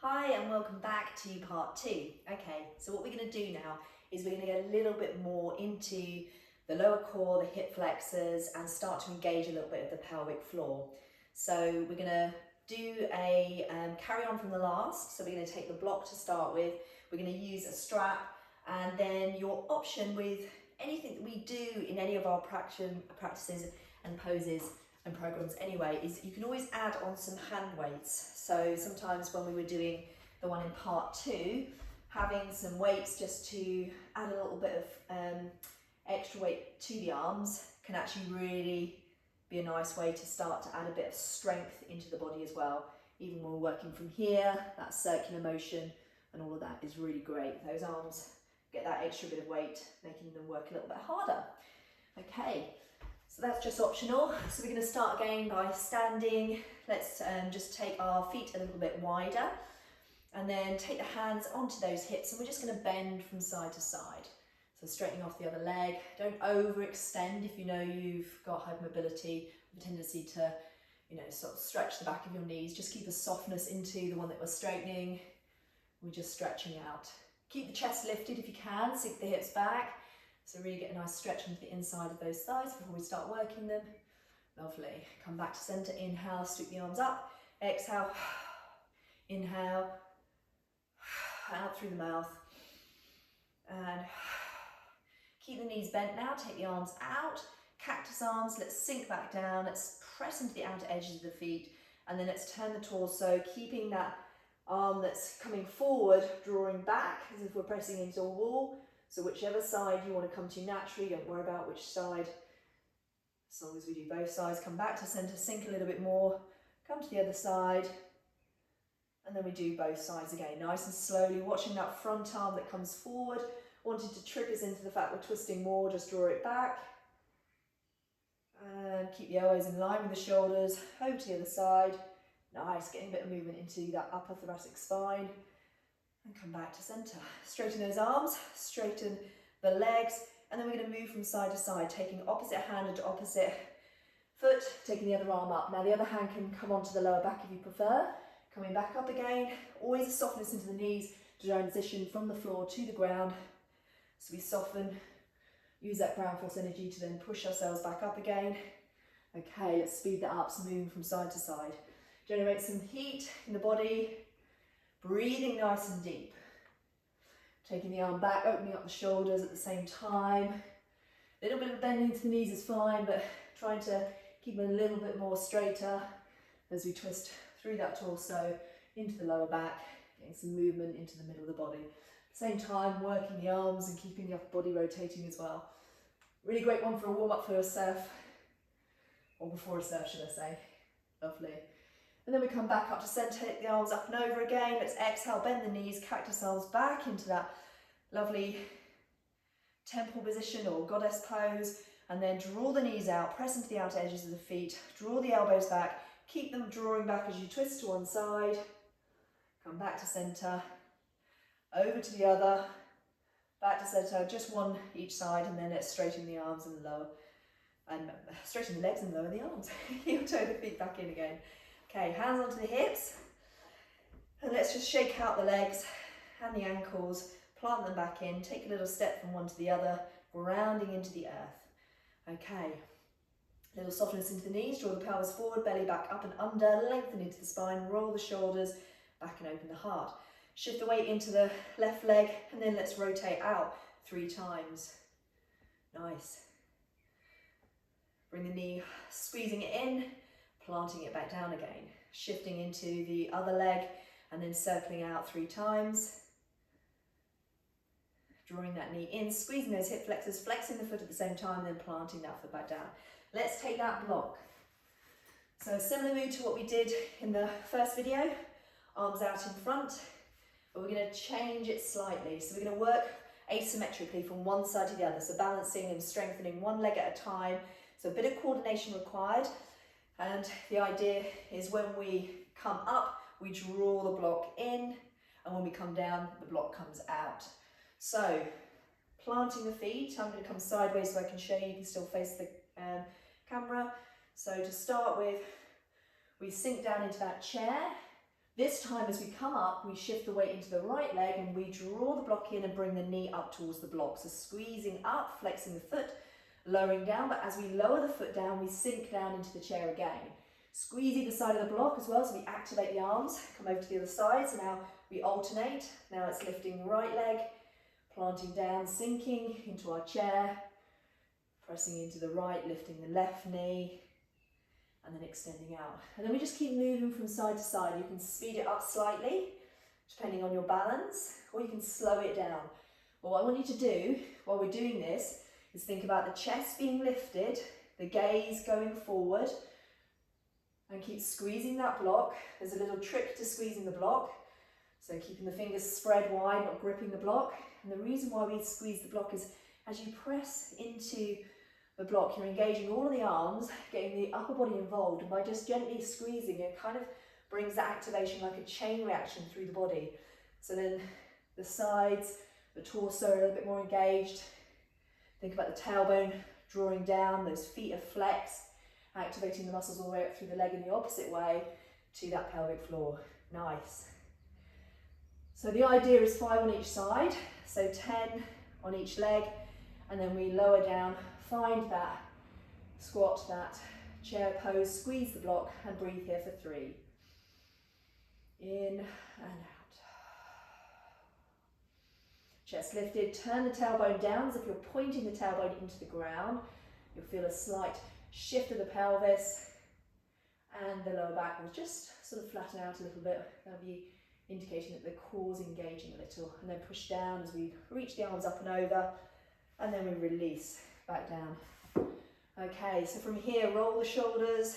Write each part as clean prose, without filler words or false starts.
Hi and welcome back to part 2. Okay, so what we're going to do now is we're going to get a little bit more into the lower core, the hip flexors, and start to engage a little bit of the pelvic floor. So we're going to do a carry on from the last. So we're going to take the block to start with. We're going to use a strap, and then your option with anything that we do in any of our practices and poses and programs anyway is you can always add on some hand weights. So sometimes when we were doing the one in part 2, having some weights just to add a little bit of extra weight to the arms can actually really be a nice way to start to add a bit of strength into the body as well. Even when we're working from here, that circular motion and all of that is really great. Those arms get that extra bit of weight, making them work a little bit harder. Okay. So that's just optional. So we're going to start again by standing. Let's just take our feet a little bit wider and then take the hands onto those hips, and we're just going to bend from side to side. So straightening off the other leg. Don't overextend if you know you've got hypermobility, a tendency to, sort of stretch the back of your knees. Just keep a softness into the one that we're straightening. We're just stretching out. Keep the chest lifted if you can, sink the hips back. So really get a nice stretch into the inside of those thighs before we start working them. Lovely. Come back to center. Inhale, sweep the arms up. Exhale. Inhale. Out through the mouth. And keep the knees bent now. Take the arms out. Cactus arms. Let's sink back down. Let's press into the outer edges of the feet. And then let's turn the torso, keeping that arm that's coming forward, drawing back as if we're pressing into a wall. So whichever side you want to come to naturally, don't worry about which side. As long as we do both sides, come back to center, sink a little bit more, come to the other side, and then we do both sides again, nice and slowly, watching that front arm that comes forward, wanting to trick us into the fact we're twisting more, just draw it back. And keep the elbows in line with the shoulders, over to the other side. Nice, getting a bit of movement into that upper thoracic spine. And come back to center. Straighten those arms, straighten the legs, and then we're going to move from side to side, taking opposite hand into opposite foot, taking the other arm up. Now the other hand can come onto the lower back if you prefer. Coming back up again, always a softness into the knees to transition from the floor to the ground. So we soften, use that ground force energy to then push ourselves back up again. Okay, let's speed that up, so moving from side to side. Generate some heat in the body. Breathing nice and deep. Taking the arm back, opening up the shoulders at the same time. A little bit of bending to the knees is fine, but trying to keep them a little bit more straighter as we twist through that torso into the lower back, getting some movement into the middle of the body. At the same time, working the arms and keeping the upper body rotating as well. Really great one for a warm up for a surf, or before a surf, should I say. Lovely. And then we come back up to center, take the arms up and over again. Let's exhale, bend the knees, cactus arms back into that lovely temple position or goddess pose. And then draw the knees out, press into the outer edges of the feet, draw the elbows back, keep them drawing back as you twist to one side. Come back to center, over to the other, back to center, just one each side, and then let's straighten the arms and lower, and straighten the legs and lower the arms. Heel toe the feet back in again. Okay, hands onto the hips, and let's just shake out the legs and the ankles, plant them back in, take a little step from one to the other, grounding into the earth. Okay, little softness into the knees, draw the pelvis forward, belly back up and under, lengthen into the spine, roll the shoulders back and open the heart. Shift the weight into the left leg, and then let's rotate out 3 times. Nice. Bring the knee, squeezing it in, planting it back down again, shifting into the other leg and then circling out 3 times. Drawing that knee in, squeezing those hip flexors, flexing the foot at the same time, then planting that foot back down. Let's take that block. So a similar move to what we did in the first video, arms out in front, but we're going to change it slightly. So we're going to work asymmetrically from one side to the other, so balancing and strengthening one leg at a time. So a bit of coordination required. And the idea is when we come up, we draw the block in, and when we come down, the block comes out. So, planting the feet, I'm going to come sideways so I can show you, you can still face the camera. So to start with, we sink down into that chair. This time as we come up, we shift the weight into the right leg and we draw the block in and bring the knee up towards the block. So squeezing up, flexing the foot, lowering down, but as we lower the foot down, we sink down into the chair again. Squeeze either side of the block as well, so we activate the arms, come over to the other side. So now we alternate. Now it's lifting the right leg, planting down, sinking into our chair, pressing into the right, lifting the left knee, and then extending out. And then we just keep moving from side to side. You can speed it up slightly, depending on your balance, or you can slow it down. But what I want you to do while we're doing this is think about the chest being lifted, the gaze going forward, and keep squeezing that block. There's a little trick to squeezing the block. So keeping the fingers spread wide, not gripping the block. And the reason why we squeeze the block is as you press into the block, you're engaging all of the arms, getting the upper body involved. And by just gently squeezing, it kind of brings that activation like a chain reaction through the body. So then the sides, the torso are a little bit more engaged. Think about the tailbone drawing down, those feet are flexed, activating the muscles all the way up through the leg in the opposite way to that pelvic floor. Nice. So the idea is 5 on each side, so 10 on each leg, and then we lower down, find that squat, that chair pose, squeeze the block, and breathe here for 3. In and out. Chest lifted, turn the tailbone down as if you're pointing the tailbone into the ground. You'll feel a slight shift of the pelvis, and the lower back will just sort of flatten out a little bit. That'll be indicating that the core's engaging a little. And then push down as we reach the arms up and over, and then we release back down. Okay, so from here, roll the shoulders.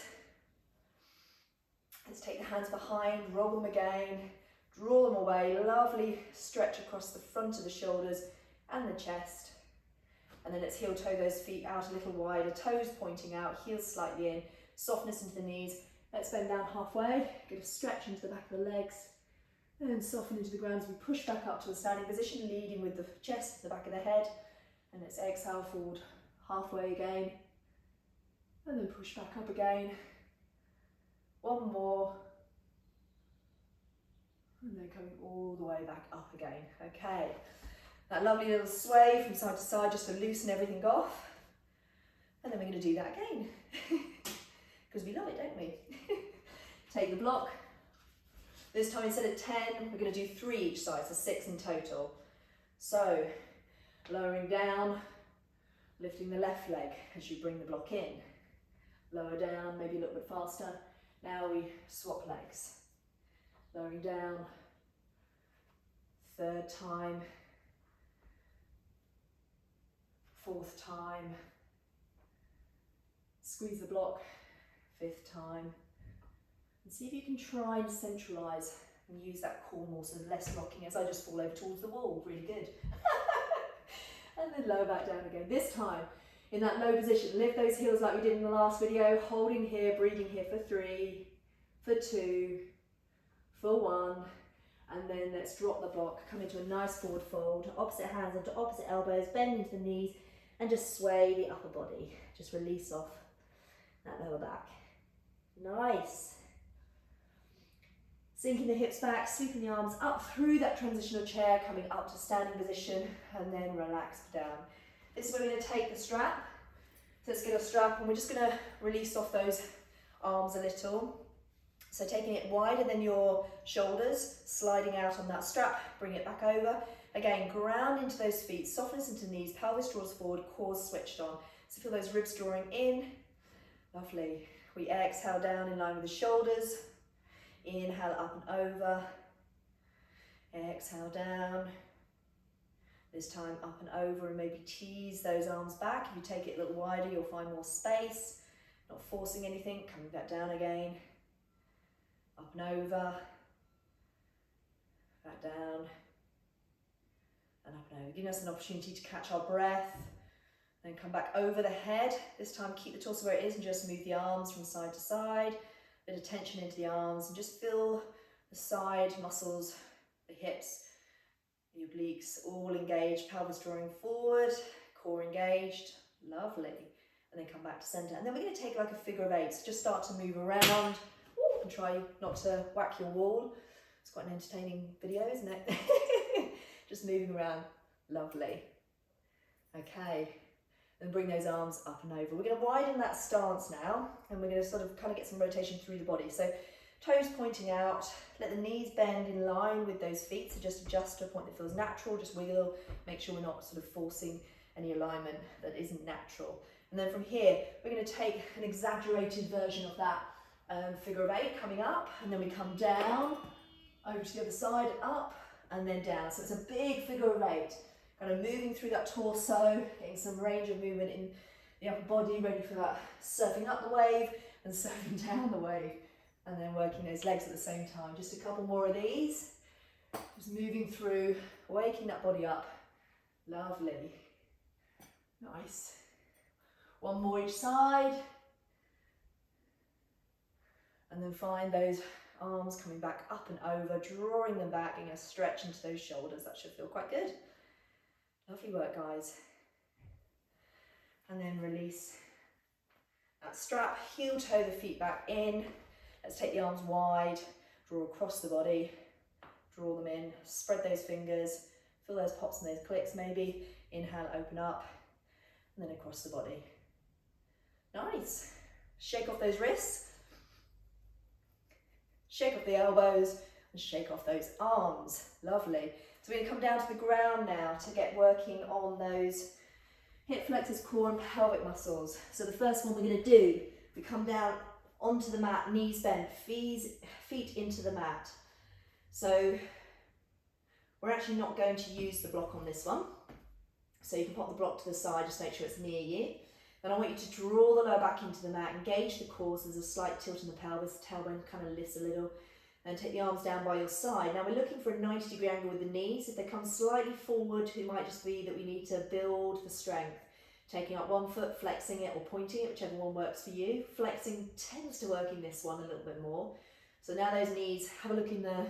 Let's take the hands behind, roll them again, draw them away, lovely stretch across the front of the shoulders and the chest. And then let's heel toe those feet out a little wider, toes pointing out, heels slightly in, softness into the knees. Let's bend down halfway, get a stretch into the back of the legs, and soften into the ground as we push back up to a standing position, leading with the chest, the back of the head. And let's exhale forward halfway again, and then push back up again. One more, and then coming all the way back up again. Okay, that lovely little sway from side to side just to loosen everything off. And then we're going to do that again, because we love it, don't we? Take the block. This time instead of 10, we're going to do 3 each side, so 6 in total. So, lowering down, lifting the left leg as you bring the block in. Lower down, maybe a little bit faster. Now we swap legs. Lowering down, 3rd time, 4th time. Squeeze the block, 5th time. And see if you can try and centralise and use that core more, so less rocking as I just fall over towards the wall. Really good. And then lower back down again. This time, in that low position, lift those heels like we did in the last video, holding here, breathing here for 3, for 2, for 1, and then let's drop the block, come into a nice forward fold, opposite hands onto opposite elbows, bend into the knees, and just sway the upper body. Just release off that lower back. Nice. Sinking the hips back, sweeping the arms up through that transitional chair, coming up to standing position, and then relax down. This is where we're going to take the strap. So let's get a strap, and we're just going to release off those arms a little. So taking it wider than your shoulders, sliding out on that strap, bring it back over. Again, ground into those feet, softness into the knees, pelvis draws forward, core switched on. So feel those ribs drawing in. Lovely. We exhale down in line with the shoulders. Inhale up and over. Exhale down. This time up and over, and maybe tease those arms back. If you take it a little wider, you'll find more space. Not forcing anything, coming back down again. Up and over. Back down. And up and over. Giving us an opportunity to catch our breath. Then come back over the head. This time keep the torso where it is and just move the arms from side to side. A bit of tension into the arms, and just feel the side muscles, the hips, the obliques all engaged, pelvis drawing forward, core engaged. Lovely. And then come back to center. And then we're going to take like a figure of 8. So just start to move around. Ooh, and try not to whack your wall. It's quite an entertaining video, isn't it? Just moving around. Lovely. Okay. And bring those arms up and over. We're going to widen that stance now, and we're going to sort of kind of get some rotation through the body. So toes pointing out, let the knees bend in line with those feet, so just adjust to a point that feels natural, just wiggle, make sure we're not sort of forcing any alignment that isn't natural. And then from here, we're going to take an exaggerated version of that figure of 8 coming up, and then we come down, over to the other side, up, and then down. So it's a big figure of 8. Kind of moving through that torso, getting some range of movement in the upper body, ready for that surfing up the wave and surfing down the wave, and then working those legs at the same time. Just a couple more of these, just moving through, waking that body up. Lovely. Nice. One more each side, and then find those arms coming back up and over, drawing them back, getting a stretch into those shoulders. That should feel quite good. Lovely work, guys. And then release that strap, heel toe the feet back in. Let's take the arms wide, draw across the body, draw them in, spread those fingers, feel those pops and those clicks maybe. Inhale, open up, and then across the body. Nice. Shake off those wrists, shake off the elbows, and shake off those arms. Lovely. So we're going to come down to the ground now to get working on those hip flexors, core and pelvic muscles. So the first one we're going to do, we come down onto the mat, knees bent, feet into the mat. So we're actually not going to use the block on this one. So you can pop the block to the side, just make sure it's near you. Then I want you to draw the lower back into the mat, engage the core, so there's a slight tilt in the pelvis, the tailbone kind of lifts a little. And take the arms down by your side. Now we're looking for a 90-degree angle with the knees. If they come slightly forward, it might just be that we need to build the strength. Taking up one foot, flexing it or pointing it, whichever one works for you. Flexing tends to work in this one a little bit more. So now those knees, have a look in the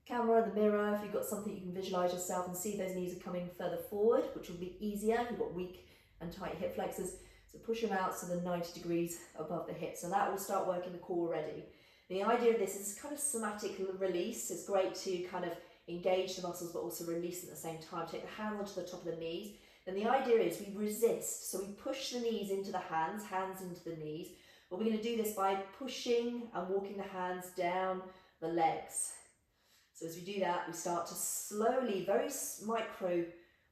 camera, the mirror, if you've got something you can visualize yourself and see those knees are coming further forward, which will be easier if you've got weak and tight hip flexors. So push them out so they're 90 degrees above the hip. So that will start working the core already. The idea of this is kind of somatic release. It's great to kind of engage the muscles but also release at the same time. Take the hands onto the top of the knees. Then the idea is we resist. So we push the knees into the hands into the knees. But we're going to do this by pushing and walking the hands down the legs. So as we do that, we start to slowly, very micro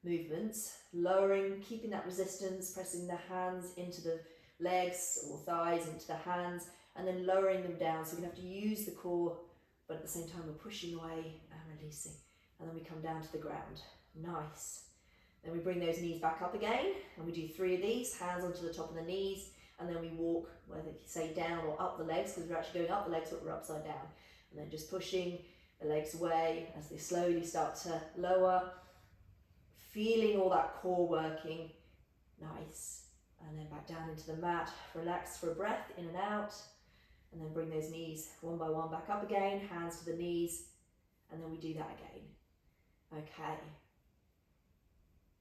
movements, lowering, keeping that resistance, pressing the hands into the legs or thighs into the hands, and then lowering them down. So we're going to have to use the core, but at the same time we're pushing away and releasing. And then we come down to the ground. Nice. Then we bring those knees back up again, and we do 3 of these, hands onto the top of the knees, and then we walk, whether you say down or up the legs, because we're actually going up the legs, but we're upside down. And then just pushing the legs away as they slowly start to lower, feeling all that core working. Nice. And then back down into the mat, relax for a breath, in and out. And then bring those knees one by one back up again, hands to the knees, and then we do that again. Okay,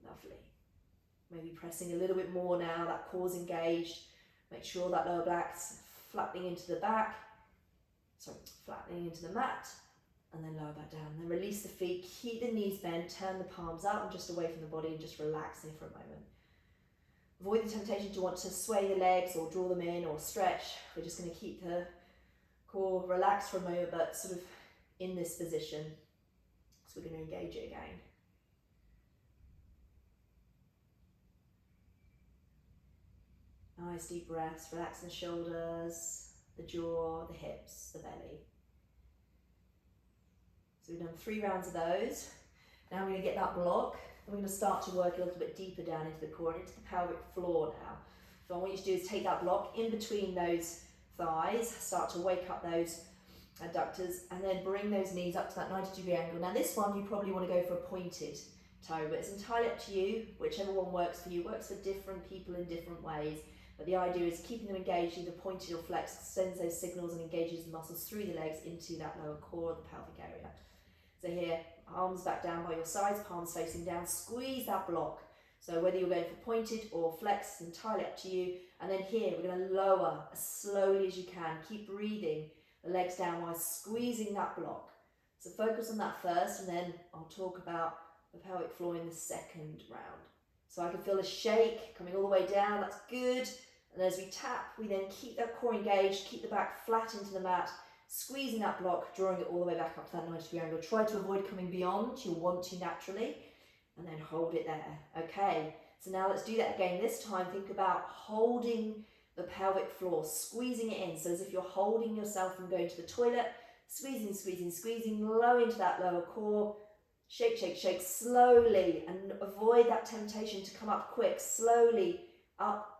lovely. Maybe pressing a little bit more now, that core's engaged. Make sure that lower back's flattening into the back, flattening into the mat, and then lower back down. Then release the feet, keep the knees bent, turn the palms out and just away from the body and just relaxing for a moment. Avoid the temptation to want to sway the legs or draw them in or stretch. We're just going to keep the core relaxed for a moment, but sort of in this position. So we're going to engage it again. Nice deep breaths, relax the shoulders, the jaw, the hips, the belly. So we've done 3 rounds of those. Now we're going to get that block. We're going to start to work a little bit deeper down into the core and into the pelvic floor now. So what I want you to do is take that block in between those thighs, start to wake up those adductors, and then bring those knees up to that 90-degree angle. Now this one, you probably want to go for a pointed toe, but it's entirely up to you. Whichever one works for you, works for different people in different ways. But the idea is keeping them engaged, either pointed or flexed, sends those signals and engages the muscles through the legs into that lower core of the pelvic area. So here, arms back down by your sides, palms facing down, squeeze that block. So whether you're going for pointed or flex, it's entirely up to you. And then here, we're going to lower as slowly as you can. Keep breathing the legs down while squeezing that block. So focus on that first, and then I'll talk about the pelvic floor in the second round. So I can feel a shake coming all the way down, that's good. And as we tap, we then keep that core engaged, keep the back flat into the mat, squeezing that block, drawing it all the way back up to that 90-degree angle. Try to avoid coming beyond, you'll want to naturally, and then hold it there. Okay, so now let's do that again. This time, think about holding the pelvic floor, squeezing it in. So as if you're holding yourself from going to the toilet, squeezing, squeezing, squeezing, low into that lower core. Shake, shake, shake slowly, and avoid that temptation to come up quick. Slowly up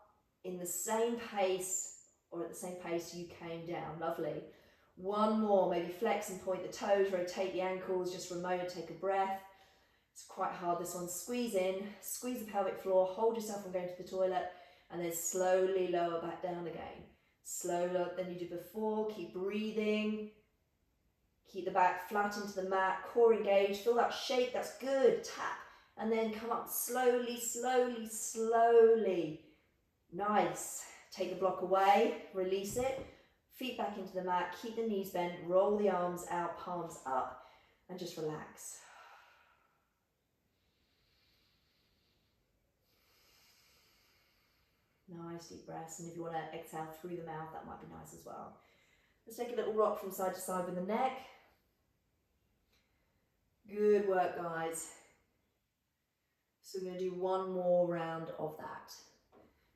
in the same pace, or at the same pace you came down. Lovely. One more, maybe flex and point the toes, rotate the ankles just for a moment, take a breath. It's quite hard, this one. Squeeze in, squeeze the pelvic floor, hold yourself from going to the toilet, and then slowly lower back down again. Slower than you did before, keep breathing. Keep the back flat into the mat, core engaged, feel that shake, that's good. Tap, and then come up slowly, slowly, slowly. Nice. Take the block away, release it, feet back into the mat, keep the knees bent, roll the arms out, palms up, and just relax. Nice deep breaths, and if you want to exhale through the mouth, that might be nice as well. Let's take a little rock from side to side with the neck. Good work, guys. So we're going to do one more round of that.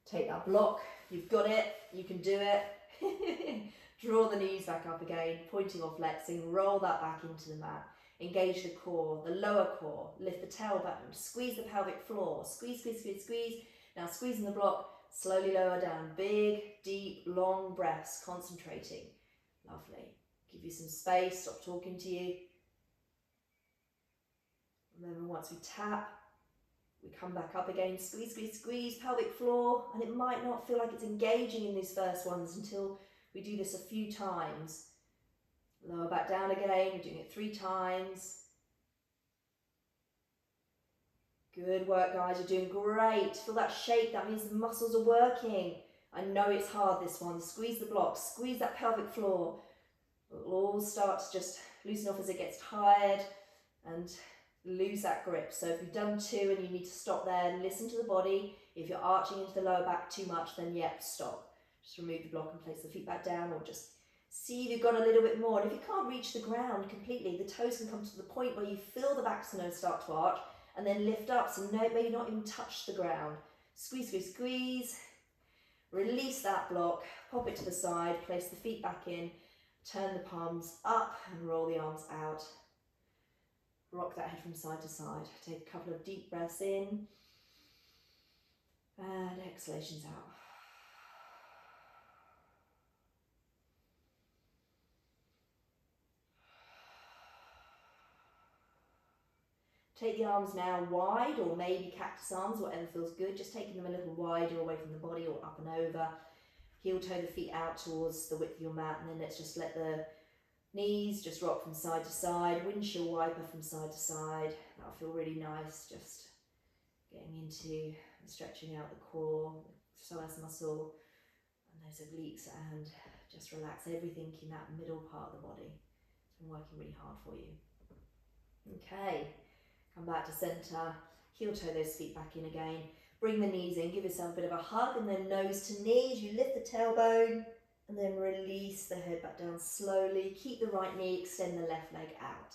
Take that block, you've got it, you can do it. Draw the knees back up again, pointing or flexing, roll that back into the mat. Engage the core, the lower core, lift the tailbone, squeeze the pelvic floor, squeeze, squeeze, squeeze, squeeze. Now squeezing the block, slowly lower down. Big, deep, long breaths, concentrating. Lovely. Give you some space, stop talking to you. Remember, once we tap, we come back up again, squeeze, squeeze, squeeze, pelvic floor, and it might not feel like it's engaging in these first ones until we do this a few times. Lower back down again, we're doing it 3 times. Good work, guys, you're doing great. Feel that shake, that means the muscles are working. I know it's hard, this one. Squeeze the block, squeeze that pelvic floor. It'll all start to just loosen off as it gets tired and lose that grip. So if you've done 2 and you need to stop there, listen to the body. If you're arching into the lower back too much, then yep, stop. Just remove the block and place the feet back down, or just see if you've got a little bit more. And if you can't reach the ground completely, the toes can come to the point where you feel the backs of the nose start to arch and then lift up, so maybe not even touch the ground. Squeeze, squeeze, squeeze. Release that block, pop it to the side, place the feet back in, turn the palms up and roll the arms out. Rock that head from side to side. Take a couple of deep breaths in and exhalations out. Take the arms now wide, or maybe cactus arms, whatever feels good. Just taking them a little wider away from the body or up and over. Heel toe the feet out towards the width of your mat, and then let's just let the knees just rock from side to side, windshield wiper from side to side. That'll feel really nice, just getting into and stretching out the core, the psoas muscle, and those obliques, and just relax everything in that middle part of the body. It's been working really hard for you. Okay, come back to centre, heel toe those feet back in again. Bring the knees in, give yourself a bit of a hug, and then nose to knees, you lift the tailbone, and then release the head back down slowly. Keep the right knee, extend the left leg out.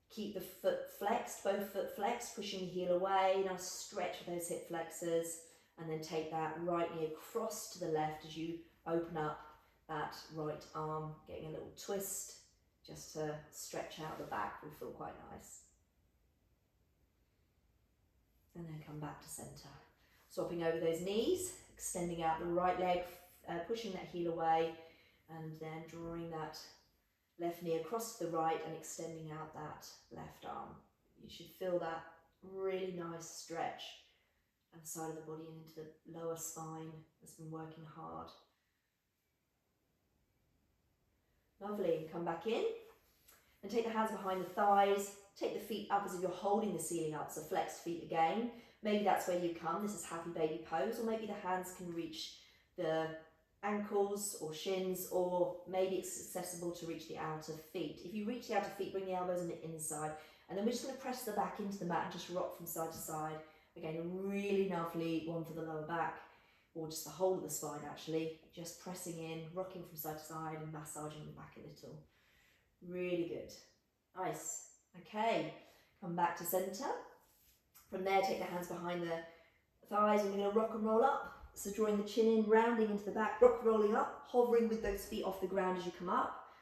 Keep the foot flexed, both foot flexed, pushing the heel away. Nice stretch with those hip flexors. And then take that right knee across to the left as you open up that right arm, getting a little twist just to stretch out the back will feel quite nice. And then come back to centre. Swapping over those knees, extending out the right leg, pushing that heel away, and then drawing that left knee across to the right and extending out that left arm. You should feel that really nice stretch at the side of the body and into the lower spine that's been working hard. Lovely, come back in and take the hands behind the thighs, take the feet up as if you're holding the ceiling up, so flexed feet again. Maybe that's where you come, this is happy baby pose, or maybe the hands can reach the ankles or shins, or maybe it's accessible to reach the outer feet. If you reach the outer feet, bring the elbows on the inside, and then we're just going to press the back into the mat and just rock from side to side. Again, a really lovely one for the lower back, or just the whole of the spine actually. Just pressing in, rocking from side to side and massaging the back a little. Really good. Nice. Okay, come back to centre. From there, take the hands behind the thighs and we're going to rock and roll up. So drawing the chin in, rounding into the back, rock rolling up, hovering with those feet off the ground as you come up.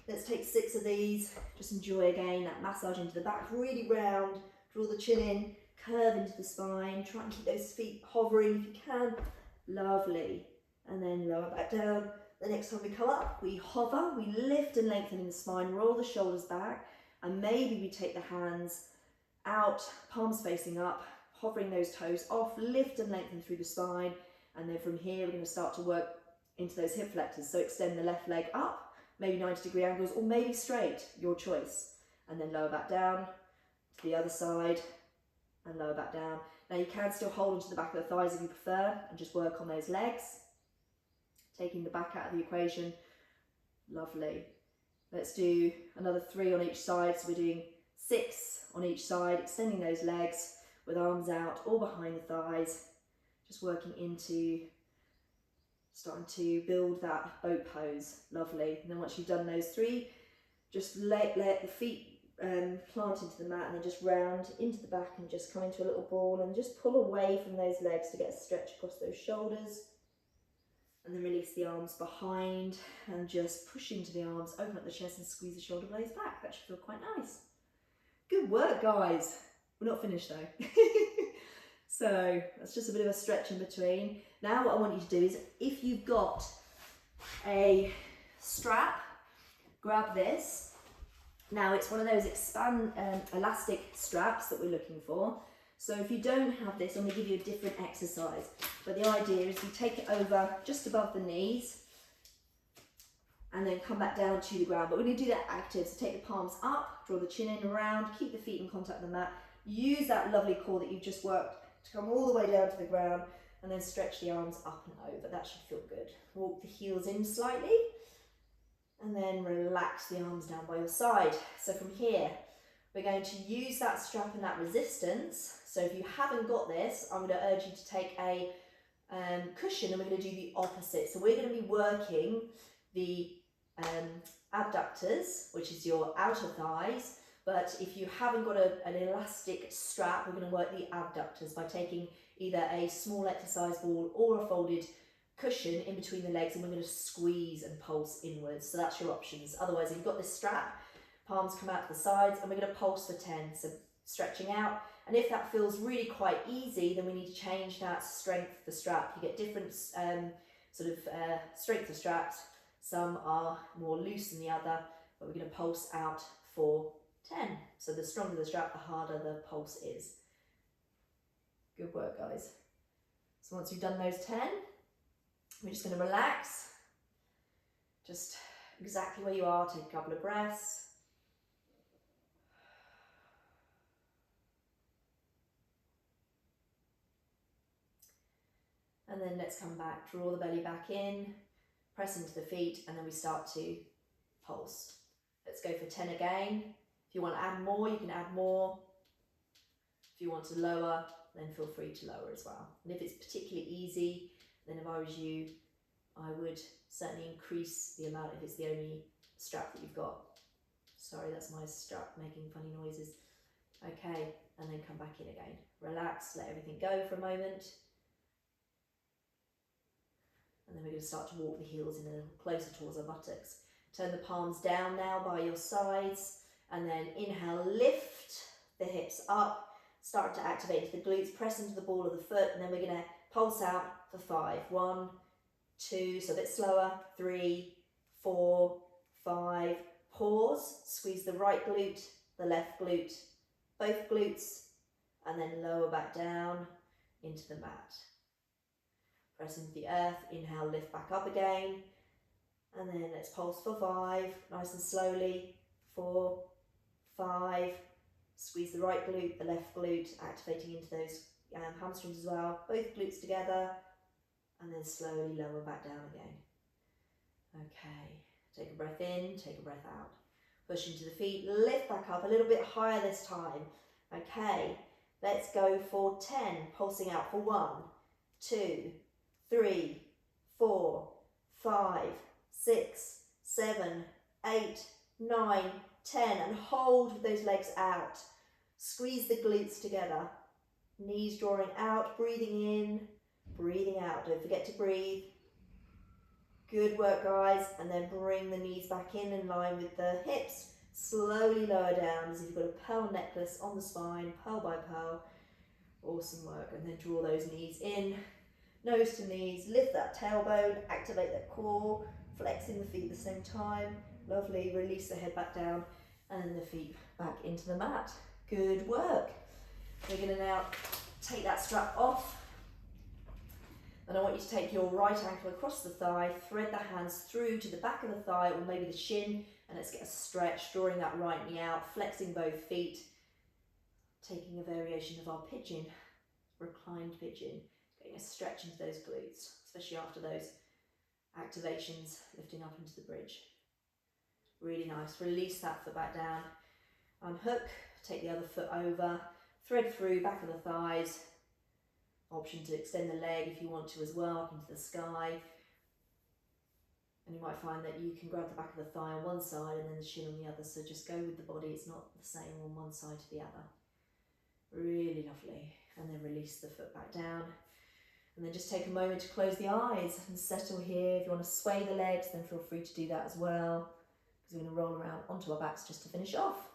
Let's take 6 of these. Just enjoy again that massage into the back, really round, draw the chin in, curve into the spine, try and keep those feet hovering if you can. Lovely. And then lower back down. The next time we come up, we hover, we lift and lengthen in the spine, roll the shoulders back, and maybe we take the hands out, palms facing up, hovering those toes off, lift and lengthen through the spine, and then from here we're going to start to work into those hip flexors. So extend the left leg up, maybe 90-degree angles, or maybe straight, your choice. And then lower back down to the other side, and lower back down. Now you can still hold onto the back of the thighs if you prefer, and just work on those legs. Taking the back out of the equation. Lovely. Let's do another 3 on each side. So we're doing 6 on each side, extending those legs with arms out or behind the thighs, just working into starting to build that boat pose. Lovely. And then once you've done those 3, just let the feet plant into the mat, and then just round into the back and just come into a little ball and just pull away from those legs to get a stretch across those shoulders. And then release the arms behind and just push into the arms, open up the chest and squeeze the shoulder blades back. That should feel quite nice. Good work, guys. We're not finished though. So that's just a bit of a stretch in between. Now what I want you to do is, if you've got a strap, grab this. Now it's one of those elastic straps that we're looking for. So if you don't have this, I'm going to give you a different exercise. But the idea is you take it over just above the knees and then come back down to the ground. But we're going to do that active. So take the palms up, draw the chin in around, keep the feet in contact with the mat. Use that lovely core that you've just worked to come all the way down to the ground, and then stretch the arms up and over. That should feel good. Walk the heels in slightly and then relax the arms down by your side. So from here, we're going to use that strap and that resistance. So if you haven't got this, I'm going to urge you to take a cushion, and we're going to do the opposite. So we're going to be working the abductors, which is your outer thighs. But if you haven't got an elastic strap, we're going to work the abductors by taking either a small exercise ball or a folded cushion in between the legs, and we're going to squeeze and pulse inwards. So that's your options. Otherwise, if you've got this strap, palms come out to the sides, and we're going to pulse for 10. So stretching out. And if that feels really quite easy, then we need to change that strength of the strap. You get different strength of straps. Some are more loose than the other, but we're going to pulse out for 10. So the stronger the strap, the harder the pulse is. Good work, guys. So once you've done those 10, we're just going to relax. Just exactly where you are, take a couple of breaths. And then let's come back, draw the belly back in, press into the feet, and then we start to pulse. Let's go for 10 again. If you want to add more, you can add more. If you want to lower, then feel free to lower as well. And if it's particularly easy, then if I was you, I would certainly increase the amount if it's the only strap that you've got. Sorry, that's my strap making funny noises. Okay, and then come back in again. Relax, let everything go for a moment. And then we're going to start to walk the heels in a little closer towards our buttocks. Turn the palms down now by your sides, and then inhale, lift the hips up, start to activate into the glutes, press into the ball of the foot, and then we're going to pulse out for 5. 1, 2, so a bit slower, 3, 4, 5, pause, squeeze the right glute, the left glute, both glutes, and then lower back down into the mat. Press into the earth, inhale, lift back up again, and then let's pulse for 5, nice and slowly, 4, 5, squeeze the right glute, the left glute, activating into those hamstrings as well, both glutes together, and then slowly lower back down again. Okay, take a breath in, take a breath out. Push into the feet, lift back up a little bit higher this time. Okay, let's go for 10, pulsing out for 1, 2, 3, 4, 5, 6, 7, 8, 9, 10, and hold with those legs out. Squeeze the glutes together. Knees drawing out, breathing in, breathing out. Don't forget to breathe. Good work, guys. And then bring the knees back in line with the hips. Slowly lower down as if you've got a pearl necklace on the spine, pearl by pearl. Awesome work. And then draw those knees in, nose to knees. Lift that tailbone, activate that core, flexing the feet at the same time. Lovely. Release the head back down and the feet back into the mat. Good work. We're going to now take that strap off. And I want you to take your right ankle across the thigh, thread the hands through to the back of the thigh or maybe the shin, and let's get a stretch, drawing that right knee out, flexing both feet, taking a variation of our pigeon, reclined pigeon, getting a stretch into those glutes, especially after those activations, lifting up into the bridge. Really nice. Release that foot back down, unhook, take the other foot over, thread through, back of the thighs. Option to extend the leg if you want to as well, up into the sky. And you might find that you can grab the back of the thigh on one side and then the shin on the other. So just go with the body, it's not the same on one side to the other. Really lovely. And then release the foot back down. And then just take a moment to close the eyes and settle here. If you want to sway the legs, then feel free to do that as well. Because we're going to roll around onto our backs just to finish off.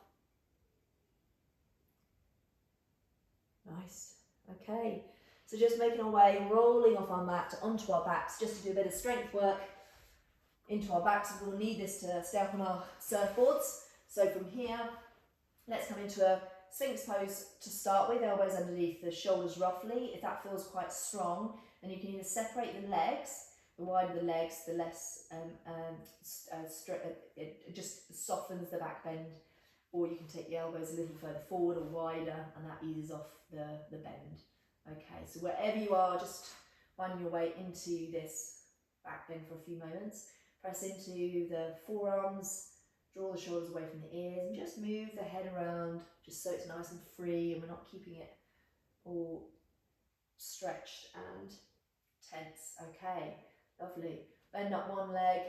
Nice. Okay. So just making our way, rolling off our mat onto our backs, just to do a bit of strength work into our backs. We'll need this to stay up on our surfboards. So from here, let's come into a Sphinx pose to start with, elbows underneath the shoulders roughly. If that feels quite strong, then you can either separate the legs. The wider the legs, the less it just softens the back bend. Or you can take the elbows a little further forward or wider, and that eases off the bend. Okay, so wherever you are, just finding your way into this back bend for a few moments. Press into the forearms, draw the shoulders away from the ears, and just move the head around, just so it's nice and free and we're not keeping it all stretched and tense. Okay, lovely. Bend up one leg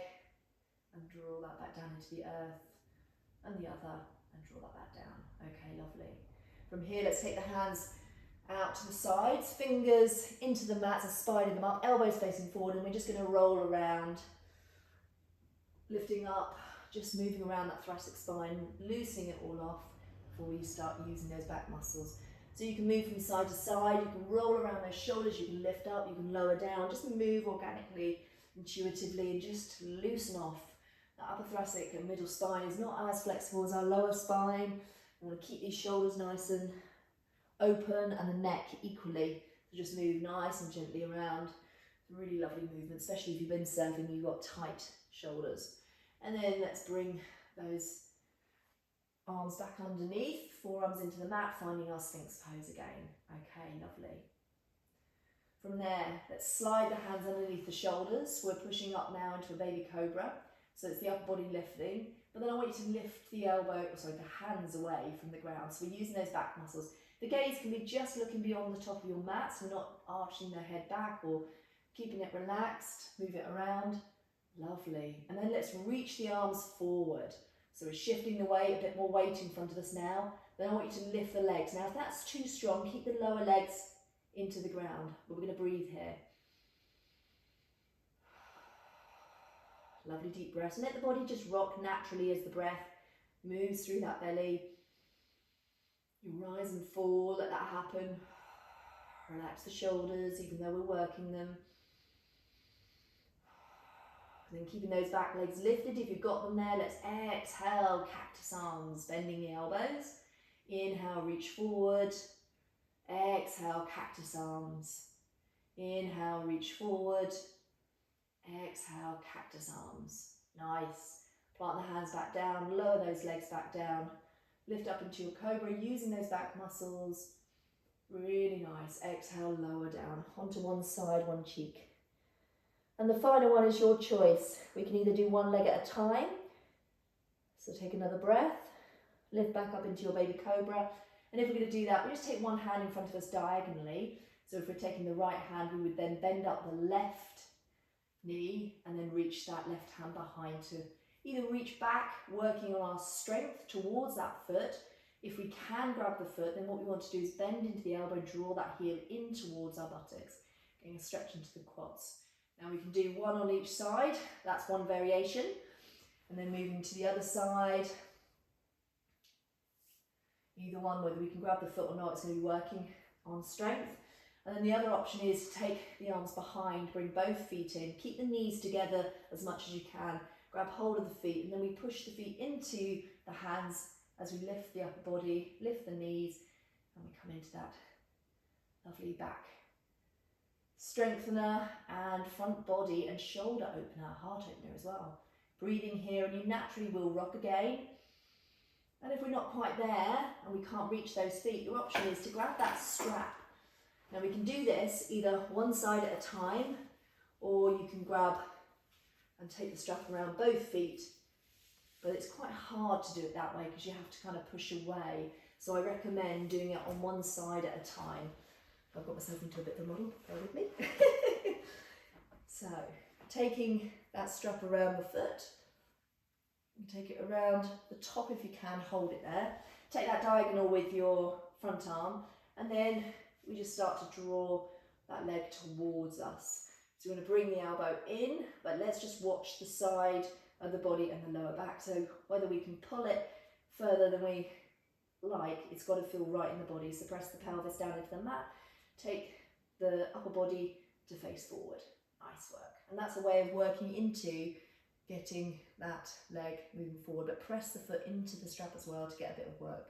and draw that back down into the earth, and the other, and draw that back down. Okay, lovely. From here, let's take the hands out to the sides, fingers into the mats and spider them up, elbows facing forward, and we're just going to roll around, lifting up, just moving around that thoracic spine, loosening it all off before you start using those back muscles. So you can move from side to side, you can roll around those shoulders, you can lift up, you can lower down, just move organically, intuitively, and just loosen off. That upper thoracic and middle spine is not as flexible as our lower spine. We want to keep these shoulders nice and open and the neck equally. So just move nice and gently around. Really lovely movement, especially if you've been surfing and you've got tight shoulders. And then let's bring those arms back underneath, forearms into the mat, finding our Sphinx pose again. Okay, lovely. From there, let's slide the hands underneath the shoulders. We're pushing up now into a baby cobra. So it's the upper body lifting, but then I want you to lift the the hands away from the ground. So we're using those back muscles. The gaze can be just looking beyond the top of your mat, so we're not arching the head back or keeping it relaxed. Move it around. Lovely. And then let's reach the arms forward. So we're shifting the weight, a bit more weight in front of us now. Then I want you to lift the legs. Now if that's too strong, keep the lower legs into the ground, but we're going to breathe here. Lovely deep breaths. And let the body just rock naturally as the breath moves through that belly. You rise and fall, let that happen. Relax the shoulders, even though we're working them. And then keeping those back legs lifted if you've got them there. Let's exhale, cactus arms, bending the elbows. Inhale, reach forward. Exhale, cactus arms. Inhale, reach forward. Exhale, cactus arms. Nice. Plant the hands back down, lower those legs back down. Lift up into your cobra using those back muscles. Really nice. Exhale, lower down. Onto one side, one cheek. And the final one is your choice. We can either do one leg at a time. So take another breath, lift back up into your baby cobra. And if we're going to do that, we just take one hand in front of us diagonally. So if we're taking the right hand, we would then bend up the left knee and then reach that left hand behind to either reach back, working on our strength towards that foot. If we can grab the foot, then what we want to do is bend into the elbow, draw that heel in towards our buttocks, getting a stretch into the quads. Now we can do one on each side, that's one variation. And then moving to the other side. Either one, whether we can grab the foot or not, it's going to be working on strength. And then the other option is to take the arms behind, bring both feet in, keep the knees together as much as you can, grab hold of the feet, and then we push the feet into the hands as we lift the upper body, lift the knees, and we come into that lovely back strengthener and front body and shoulder opener, heart opener as well. Breathing here, and you naturally will rock again. And if we're not quite there and we can't reach those feet, your option is to grab that strap. Now we can do this either one side at a time, or you can grab and take the strap around both feet, but it's quite hard to do it that way because you have to kind of push away. So I recommend doing it on one side at a time. I've got myself into a bit of a model, bear with me. So taking that strap around the foot, take it around the top if you can, hold it there. Take that diagonal with your front arm, and then we just start to draw that leg towards us. So we're going to bring the elbow in, but let's just watch the side of the body and the lower back. So whether we can pull it further than we like, it's got to feel right in the body. So press the pelvis down into the mat, take the upper body to face forward. Nice work. And that's a way of working into getting that leg moving forward, but press the foot into the strap as well to get a bit of work.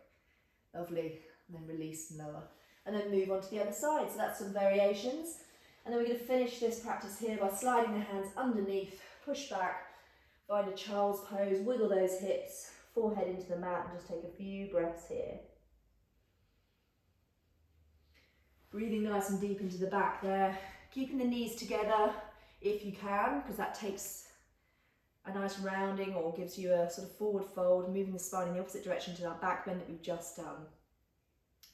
Lovely. And then release and lower. And then move on to the other side. So that's some variations. And then we're going to finish this practice here by sliding the hands underneath, push back, find a child's pose, wiggle those hips, forehead into the mat, and just take a few breaths here. Breathing nice and deep into the back there, keeping the knees together if you can, because that takes a nice rounding or gives you a sort of forward fold, moving the spine in the opposite direction to that back bend that we've just done.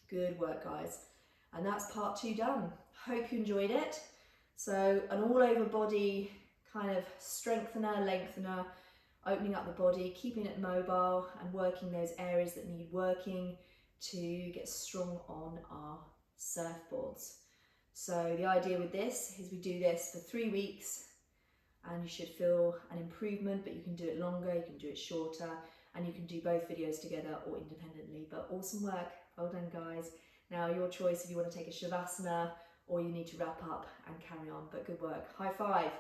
Good work, guys. And that's part 2 done. Hope you enjoyed it. So an all over body kind of strengthener, lengthener, opening up the body, keeping it mobile and working those areas that need working to get strong on our surfboards. So the idea with this is we do this for 3 weeks and you should feel an improvement, but you can do it longer, you can do it shorter, and you can do both videos together or independently. But awesome work. Well done, guys. Now your choice if you want to take a Shavasana or you need to wrap up and carry on, but good work. High five.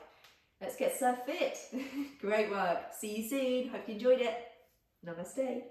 Let's get surf fit. Great work. See you soon. Hope you enjoyed it. Namaste.